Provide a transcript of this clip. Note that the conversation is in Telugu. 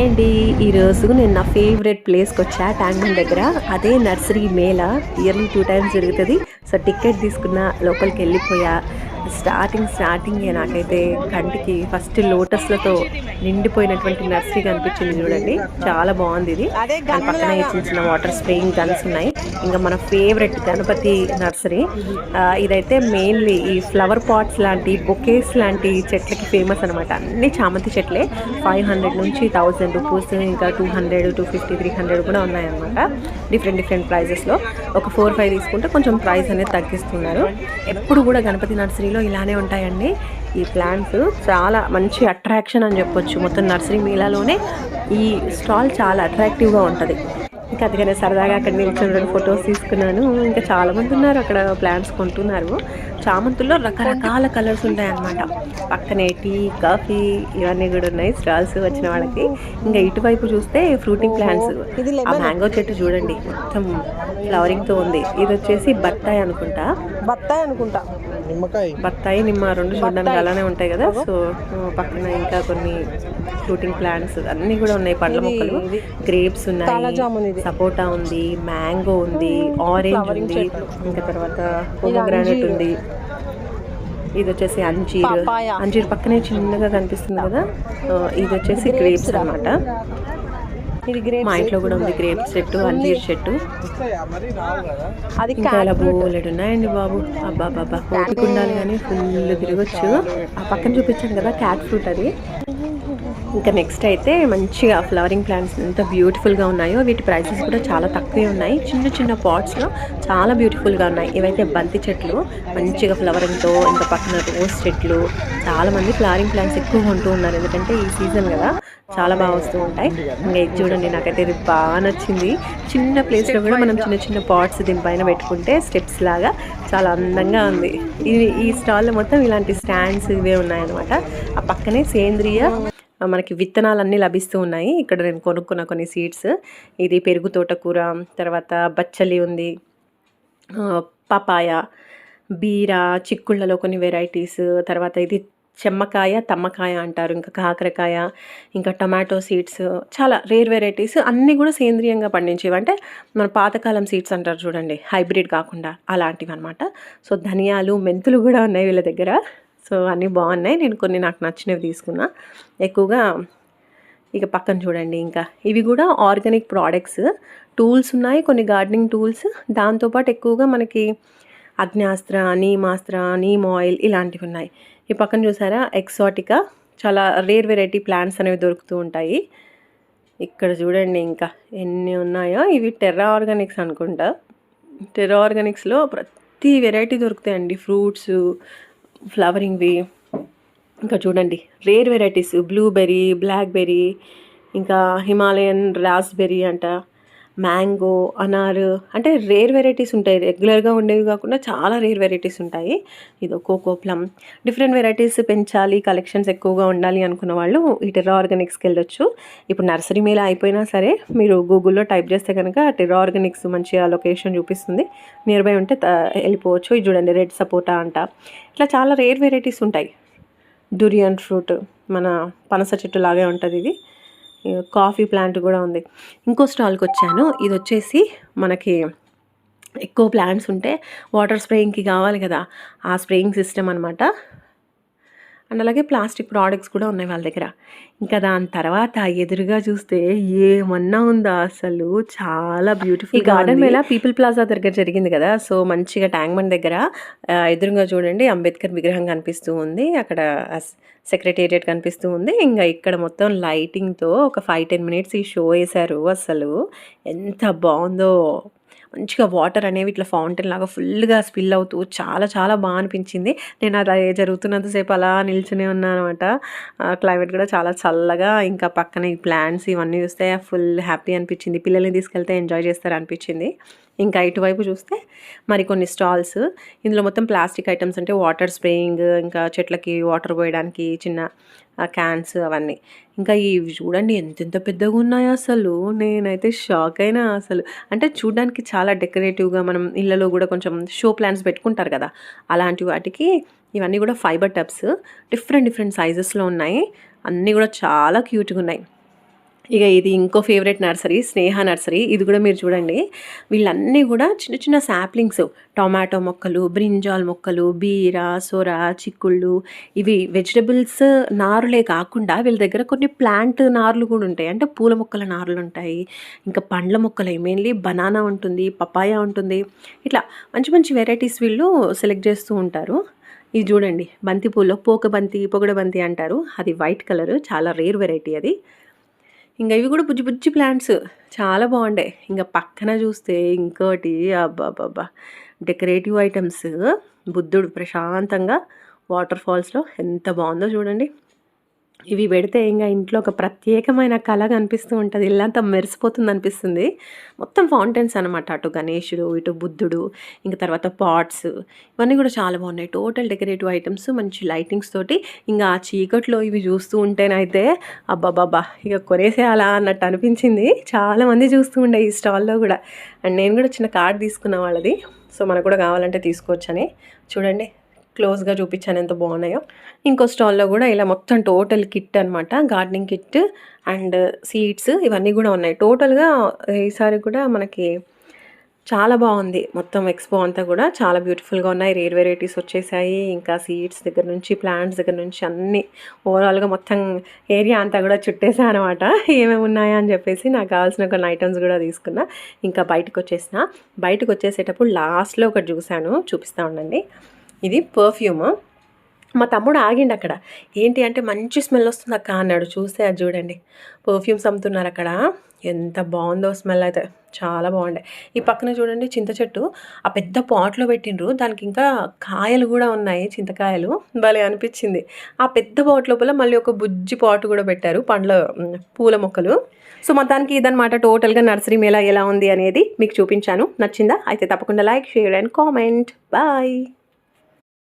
హాయ్ అండి. ఈరోజు నేను నా ఫేవరెట్ ప్లేస్కి వచ్చా ట్యాంక్ బండ్ దగ్గర. అదే నర్సరీ మేళ ఇయర్లీ 2 టైమ్స్ జరుగుతుంది. సో టికెట్ తీసుకున్న లోపలికి వెళ్ళిపోయా. స్టార్టింగ్ నాకైతే కంటికి ఫస్ట్ లోటస్లతో నిండిపోయినటువంటి నర్సరీ కనిపించింది చూడండి. చాలా బాగుంది ఇది. దాని పక్కన చిన్న చిన్న వాటర్ స్ప్రేయింగ్ గన్స్ ఉన్నాయి. ఇంకా మన ఫేవరెట్ గణపతి నర్సరీ. ఇదైతే మెయిన్లీ ఈ ఫ్లవర్ పాట్స్ లాంటి బొకేస్ లాంటి చెట్లకి ఫేమస్ అనమాట. అన్ని చామంతి చెట్లే. 500 నుంచి 1000 రూపీస్, ఇంకా 200, 250, 300 కూడా ఉన్నాయన్నమాట. డిఫరెంట్ ప్రైజెస్లో. ఒక 4-5 తీసుకుంటే కొంచెం ప్రైస్ అనేది తగ్గిస్తున్నారు. ఎప్పుడు కూడా గణపతి నర్సరీలో ఇలానే ఉంటాయండి. ఈ ప్లాంట్స్ చాలా మంచి అట్రాక్షన్ అని చెప్పొచ్చు. మొత్తం నర్సరీ మేళాలోనే ఈ స్టాల్ చాలా అట్రాక్టివ్గా ఉంటుంది. ఇంకా అందుకనే సరదాగా అక్కడ నిల్చొని ఫొటోస్ తీసుకున్నాను. ఇంకా చాలామంది ఉన్నారు అక్కడ ప్లాంట్స్ కొంటున్నారు. చామంతుల్లో రకరకాల కలర్స్ ఉంటాయన్నమాట. పక్కనే టీ, కాఫీ ఇవన్నీ కూడా ఉన్నాయి స్టాల్స్ వచ్చిన వాళ్ళకి. ఇంకా ఇటువైపు చూస్తే ఫ్రూటింగ్ ప్లాంట్స్. ఆ మ్యాంగో చెట్టు చూడండి మొత్తం ఫ్లవరింగ్తో ఉంది. ఇది వచ్చేసి బత్తాయి అనుకుంటా. బత్తాయి, నిమ్మ రెండు చూడడానికి అలానే ఉంటాయి కదా. సో పక్కన ఇంకా కొన్ని ఫ్రూటింగ్ ప్లాంట్స్ అన్నీ కూడా ఉన్నాయి. పండ్ల మొక్కలు, గ్రేప్స్ ఉన్నాయి, సపోటా ఉంది, మ్యాంగో ఉంది, ఆరెంజ్ ఉంది, ఇంకా తర్వాత పోమోగ్రానైట్ ఉంది. ఇది వచ్చేసి అంజీర్ పక్కనే చిన్నగా కనిపిస్తుంది కదా. ఇది వచ్చేసి గ్రేప్స్ అన్నమాట. మా ఇంట్లో కూడా ఉంది గ్రేప్స్ చెట్టు, అంజీర్ చెట్టు. ఇంకా అలా బోలెడు ఉన్నాయండి బాబు. అబ్బాబాబా ఓపిక ఉండాలి కానీ ఫుల్ తిరగచ్చు. ఆ పక్కన చూపించాను కదా క్యాట్ ఫ్రూట్, అది. ఇంకా నెక్స్ట్ అయితే మంచిగా ఫ్లవరింగ్ ప్లాంట్స్ ఎంత బ్యూటిఫుల్గా ఉన్నాయో. వీటి ప్రైసెస్ కూడా చాలా తక్కువే ఉన్నాయి. చిన్న పాట్స్లో చాలా బ్యూటిఫుల్గా ఉన్నాయి. ఇవైతే బంతి చెట్లు మంచిగా ఫ్లవరింగ్తో. ఇంకా పక్కన రోజ్ చెట్లు. చాలామంది ఫ్లవరింగ్ ప్లాంట్స్ ఎక్కువగా ఉంటూ ఉన్నారు, ఎందుకంటే ఈ సీజన్ కదా చాలా బాగా వస్తూ ఉంటాయి. ఇంకా ఇది చూడండి, నాకైతే ఇది బాగా నచ్చింది. చిన్న ప్లేస్లో కూడా మనం చిన్న పాట్స్ దీనిపైన పెట్టుకుంటే స్టెప్స్ లాగా చాలా అందంగా ఉంది. ఈ స్టాల్లో మొత్తం ఇలాంటి స్టాండ్స్ ఇవే ఉన్నాయన్నమాట. ఆ పక్కనే సేంద్రియ మనకి విత్తనాలన్నీ లభిస్తూ ఉన్నాయి. ఇక్కడ నేను కొనుక్కున్న కొన్ని సీడ్స్. ఇది పెరుగు తోటకూర, తర్వాత బచ్చలి ఉంది, పపాయ, బీర, చిక్కుళ్ళలో కొన్ని వెరైటీస్, తర్వాత ఇది చెమ్మకాయ, తమ్మకాయ అంటారు, ఇంకా కాకరకాయ, ఇంకా టొమాటో సీడ్స్, చాలా రేర్ వెరైటీస్. అన్నీ కూడా సేంద్రియంగా పండించేవి. అంటే మన పాతకాలం సీడ్స్ అంటారు చూడండి, హైబ్రిడ్ కాకుండా అలాంటివి అనమాట. సో ధనియాలు, మెంతులు కూడా ఉన్నాయి వీళ్ళ దగ్గర. సో అన్నీ బాగున్నాయి. నేను కొన్ని నాకు నచ్చినవి తీసుకున్నా ఎక్కువగా. ఇక పక్కన చూడండి, ఇంకా ఇవి కూడా ఆర్గానిక్ ప్రోడక్ట్స్. టూల్స్ ఉన్నాయి, కొన్ని గార్డెనింగ్ టూల్స్. దాంతోపాటు ఎక్కువగా మనకి అగ్నాస్త్ర, నీమాస్త్ర, నీమ్ ఆయిల్ ఇలాంటివి ఉన్నాయి. ఈ పక్కన చూసారా ఎక్సాటికా, చాలా రేర్ వెరైటీ ప్లాంట్స్ అనేవి దొరుకుతూ ఉంటాయి. ఇక్కడ చూడండి ఇంకా ఎన్ని ఉన్నాయో. ఇవి టెర్రా ఆర్గానిక్స్ అనుకుంటా. టెర్రా ఆర్గానిక్స్లో ప్రతి వెరైటీ దొరుకుతాయండి. ఫ్రూట్స్, ఫ్లవరింగ్వి. ఇంకా చూడండి రేర్ వెరైటీస్, బ్లూబెర్రీ, బ్లాక్బెర్రీ, ఇంకా హిమాలయన్ రాస్బెర్రీ అంట, మ్యాంగో, అనార్. అంటే రేర్ వెరైటీస్ ఉంటాయి. రెగ్యులర్గా ఉండేవి కాకుండా చాలా రేర్ వెరైటీస్ ఉంటాయి. ఇదో కోకో ప్లమ్. డిఫరెంట్ వెరైటీస్ పెంచాలి, కలెక్షన్స్ ఎక్కువగా ఉండాలి అనుకున్న వాళ్ళు ఈ టెర్రా ఆర్గానిక్స్కి వెళ్ళొచ్చు. ఇప్పుడు నర్సరీ మేళ అయిపోయినా సరే మీరు గూగుల్లో టైప్ చేస్తే కనుక టెర్రా ఆర్గానిక్స్ మంచిగా లొకేషన్ చూపిస్తుంది. నియర్ బై ఉంటే వెళ్ళిపోవచ్చు. ఇది చూడండి రెడ్ సపోటా అంట. ఇట్లా చాలా రేర్ వెరైటీస్ ఉంటాయి. డురియన్ ఫ్రూట్, మన పనస చెట్టు లాగే ఉంటుంది ఇది. కాఫీ ప్లాంట్ కూడా ఉంది. ఇంకో స్టాల్కి వచ్చాను. ఇది వచ్చేసి మనకి ఎక్కువ ప్లాంట్స్ ఉంటే వాటర్ స్ప్రేయింగ్కి కావాలి కదా, ఆ స్ప్రేయింగ్ సిస్టమ్ అనమాట. అండ్ అలాగే ప్లాస్టిక్ ప్రోడక్ట్స్ కూడా ఉన్నాయి వాళ్ళ దగ్గర. ఇంకా దాని తర్వాత ఎదురుగా చూస్తే ఏమన్నా ఉందా అసలు, చాలా బ్యూటిఫుల్. ఈ గార్డెన్ మేళ పీపుల్ ప్లాజా దగ్గర జరిగింది కదా. సో మంచిగా ట్యాంక్ బండ్ దగ్గర ఎదురుగా చూడండి అంబేద్కర్ విగ్రహం కనిపిస్తూ ఉంది. అక్కడ సెక్రటేరియట్ కనిపిస్తూ ఉంది. ఇంకా ఇక్కడ మొత్తం లైటింగ్తో ఒక 5-10 మినిట్స్ ఈ షో వేశారు. అసలు ఎంత బాగుందో. మంచిగా వాటర్ అనేవి ఇట్లా ఫౌంటైన్ లాగా ఫుల్గా స్పిల్ అవుతూ చాలా చాలా బాగా అనిపించింది. నేను అలా జరుగుతున్నంతసేపు అలా నిల్చునే ఉన్నాను అనమాట. క్లైమేట్ కూడా చాలా చల్లగా, ఇంకా పక్కన ఈ ప్లాంట్స్ ఇవన్నీ చూస్తే ఫుల్ హ్యాపీ అనిపించింది. పిల్లల్ని తీసుకెళ్తే ఎంజాయ్ చేస్తారు అనిపించింది. ఇంకా ఇటువైపు చూస్తే మరికొన్ని స్టాల్స్. ఇందులో మొత్తం ప్లాస్టిక్ ఐటమ్స్, అంటే వాటర్ స్ప్రేయింగ్, ఇంకా చెట్లకి వాటర్ పోయడానికి చిన్న క్యాన్స్ అవన్నీ. ఇంకా ఇవి చూడండి ఎంతెంత పెద్దగా ఉన్నాయో అసలు. నేనైతే షాక్ అయినా అసలు. అంటే చూడడానికి చాలా డెకరేటివ్గా, మనం ఇళ్ళలో కూడా కొంచెం షో ప్లాంట్స్ పెట్టుకుంటారు కదా, అలాంటి వాటికి ఇవన్నీ కూడా ఫైబర్ టబ్స్. డిఫరెంట్ సైజెస్లో ఉన్నాయి. అన్నీ కూడా చాలా క్యూట్గా ఉన్నాయి. ఇక ఇది ఇంకో ఫేవరెట్ నర్సరీ, స్నేహ నర్సరీ. ఇది కూడా మీరు చూడండి, వీళ్ళన్నీ కూడా చిన్న చిన్న శాప్లింగ్స్, టొమాటో మొక్కలు, బ్రింజాల్ మొక్కలు, బీర, సొర, చిక్కుళ్ళు, ఇవి వెజిటబుల్స్ నారులే కాకుండా వీళ్ళ దగ్గర కొన్ని ప్లాంట్ నారులు కూడా ఉంటాయి. అంటే పూల మొక్కల నారులు ఉంటాయి, ఇంకా పండ్ల మొక్కలు, మెయిన్లీ బనానా ఉంటుంది, పపాయ ఉంటుంది. ఇట్లా మంచి మంచి వెరైటీస్ వీళ్ళు సెలెక్ట్ చేస్తూ ఉంటారు. ఇది చూడండి, బంతి పూల్లో పోక బంతి, పొగడ బంతి అంటారు. అది వైట్ కలర్, చాలా రేర్ వెరైటీ అది. ఇంకా ఇవి కూడా బుజ్జి బుజ్జి ప్లాంట్స్ చాలా బాగుండే. ఇంకా పక్కన చూస్తే ఇంకోటి, అబ్బాబ్బాబ్బా, డెకరేటివ్ ఐటమ్స్. బుద్ధుడు ప్రశాంతంగా వాటర్ ఫాల్స్లో ఎంత బాగుందో చూడండి. ఇవి పెడితే ఇంకా ఇంట్లో ఒక ప్రత్యేకమైన కళ కనిపిస్తూ ఉంటుంది, ఇల్లంతా మెరిసిపోతుంది అనిపిస్తుంది. మొత్తం ఫౌంటైన్స్ అనమాట, అటు గణేశుడు, ఇటు బుద్ధుడు, ఇంకా తర్వాత పాట్స్, ఇవన్నీ కూడా చాలా బాగున్నాయి. టోటల్ డెకరేటివ్ ఐటమ్స్, మంచి లైటింగ్స్ తోటి. ఇంకా ఆ చీకట్లో ఇవి చూస్తూ ఉంటేనైతే అబ్బాబాబా ఇక కొనేసేయాలా అన్నట్టు అనిపించింది. చాలామంది చూస్తూ ఉండే ఈ స్టాల్లో కూడా. అండ్ నేను కూడా చిన్న కార్డ్ తీసుకున్న వాళ్ళది, సో మనకు కూడా కావాలంటే తీసుకోవచ్చని. చూడండి, క్లోజ్గా చూపించాను ఎంత బాగున్నాయో. ఇంకో స్టాల్లో కూడా ఇలా మొత్తం టోటల్ కిట్ అనమాట, గార్డెనింగ్ కిట్ అండ్ సీడ్స్ ఇవన్నీ కూడా ఉన్నాయి. టోటల్గా ఈసారి కూడా మనకి చాలా బాగుంది. మొత్తం ఎక్స్పో అంతా కూడా చాలా బ్యూటిఫుల్గా ఉన్నాయి. రేర్ వెరైటీస్ వచ్చేసాయి. ఇంకా సీడ్స్ దగ్గర నుంచి, ప్లాంట్స్ దగ్గర నుంచి అన్నీ ఓవరాల్గా మొత్తం ఏరియా అంతా కూడా చుట్టేసా అనమాట, ఏమేమి ఉన్నాయా అని చెప్పేసి. నాకు కావాల్సిన కొన్ని ఐటమ్స్ కూడా తీసుకున్నా. ఇంకా బయటకు వచ్చేసేటప్పుడు లాస్ట్లో ఒకటి చూశాను, చూపిస్తూ ఉండండి. ఇది పర్ఫ్యూమ్. మా తమ్ముడు ఆగిండు అక్కడ. ఏంటి అంటే మంచి స్మెల్ వస్తుంది అక్క అన్నాడు. చూస్తే అది చూడండి, పర్ఫ్యూమ్స్ అమ్ముతున్నారు అక్కడ. ఎంత బాగుందో స్మెల్ అయితే, చాలా బాగుండే. ఈ పక్కన చూడండి చింత చెట్టు, ఆ పెద్ద పాట్లో పెట్టిండ్రు, దానికి ఇంకా కాయలు కూడా ఉన్నాయి, చింతకాయలు. భలే అనిపించింది. ఆ పెద్ద పాట్ లోపల మళ్ళీ ఒక బుజ్జి పాట్ కూడా పెట్టారు, పూల మొక్కలు. సో మొత్తానికి ఇదనమాట టోటల్గా నర్సరీ మేళా ఎలా ఉంది అనేది మీకు చూపించాను. నచ్చిందా? అయితే తప్పకుండా like, share and comment. Bye.